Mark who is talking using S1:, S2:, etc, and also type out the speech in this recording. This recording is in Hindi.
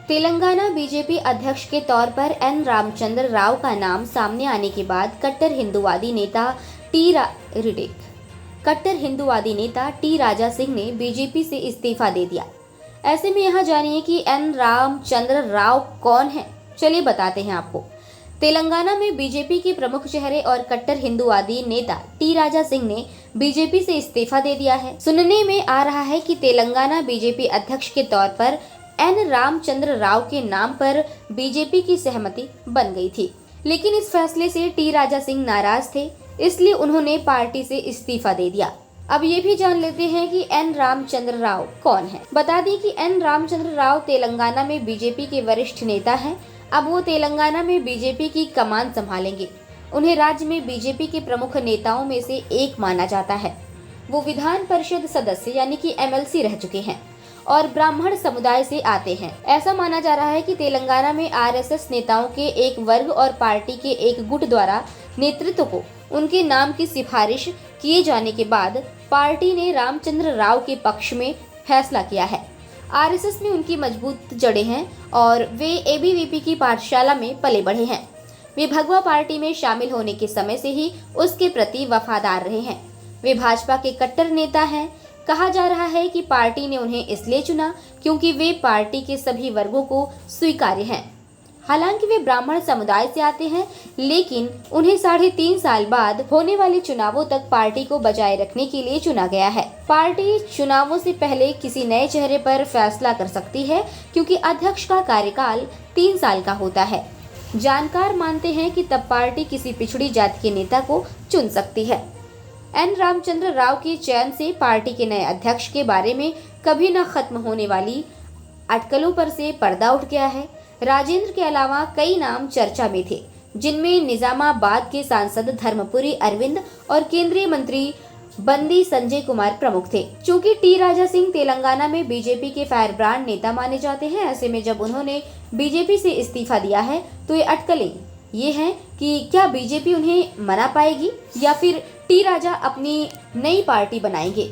S1: तेलंगाना बीजेपी अध्यक्ष के तौर पर एन रामचंद्र राव का नाम सामने आने के बाद कट्टर हिंदुवादी नेता टी राजा सिंह ने बीजेपी से इस्तीफा दे दिया। ऐसे में यहाँ जानिए कि एन रामचंद्र राव कौन है। चलिए बताते हैं आपको। तेलंगाना में बीजेपी के प्रमुख चेहरे और कट्टर हिंदुवादी नेता टी राजा सिंह ने बीजेपी से इस्तीफा दे दिया है। सुनने में आ रहा है कि तेलंगाना बीजेपी अध्यक्ष के तौर पर एन रामचंद्र राव के नाम पर बीजेपी की सहमति बन गई थी, लेकिन इस फैसले से टी राजा सिंह नाराज थे, इसलिए उन्होंने पार्टी से इस्तीफा दे दिया। अब ये भी जान लेते हैं कि एन रामचंद्र राव कौन है। बता दें कि एन रामचंद्र राव तेलंगाना में बीजेपी के वरिष्ठ नेता हैं। अब वो तेलंगाना में बीजेपी की कमान संभालेंगे। उन्हें राज्य में बीजेपी के प्रमुख नेताओं में से एक माना जाता है। वो विधान परिषद सदस्य यानी कि एमएलसी रह चुके हैं और ब्राह्मण समुदाय से आते हैं। ऐसा माना जा रहा है कि तेलंगाना में आरएसएस नेताओं के एक वर्ग और पार्टी के एक गुट द्वारा नेतृत्व को उनके नाम की सिफारिश किए जाने के बाद पार्टी ने रामचंद्र राव के पक्ष में फैसला किया है। आरएसएस में उनकी मजबूत जड़ें हैं और वे एबीवीपी की पाठशाला में पले बढ़े हैं। वे भगवा पार्टी में शामिल होने के समय से ही उसके प्रति वफादार रहे हैं। वे भाजपा के कट्टर नेता हैं। कहा जा रहा है कि पार्टी ने उन्हें इसलिए चुना क्योंकि वे पार्टी के सभी वर्गों को स्वीकार्य हैं। हालांकि वे ब्राह्मण समुदाय से आते हैं, लेकिन उन्हें 3.5 साल बाद होने वाले चुनावों तक पार्टी को बचाए रखने के लिए चुना गया है। पार्टी चुनावों से पहले किसी नए चेहरे पर फैसला कर सकती है क्योंकि अध्यक्ष का कार्यकाल 3 साल का होता है। जानकार मानते हैं कि तब पार्टी किसी पिछड़ी जाति के नेता को चुन सकती है। एन रामचंद्र राव के चयन से पार्टी के नए अध्यक्ष के बारे में कभी न खत्म होने वाली अटकलों पर से पर्दा उठ गया है। राजेंद्र के अलावा कई नाम चर्चा में थे, जिनमें निजामाबाद के सांसद धर्मपुरी अरविंद और केंद्रीय मंत्री बंदी संजय कुमार प्रमुख थे। चूंकि टी राजा सिंह तेलंगाना में बीजेपी के फायर ब्रांड नेता माने जाते हैं, ऐसे में जब उन्होंने बीजेपी से इस्तीफा दिया है तो ये अटकलें ये हैं कि क्या बीजेपी उन्हें मना पाएगी या फिर टी राजा अपनी नई पार्टी बनाएंगे।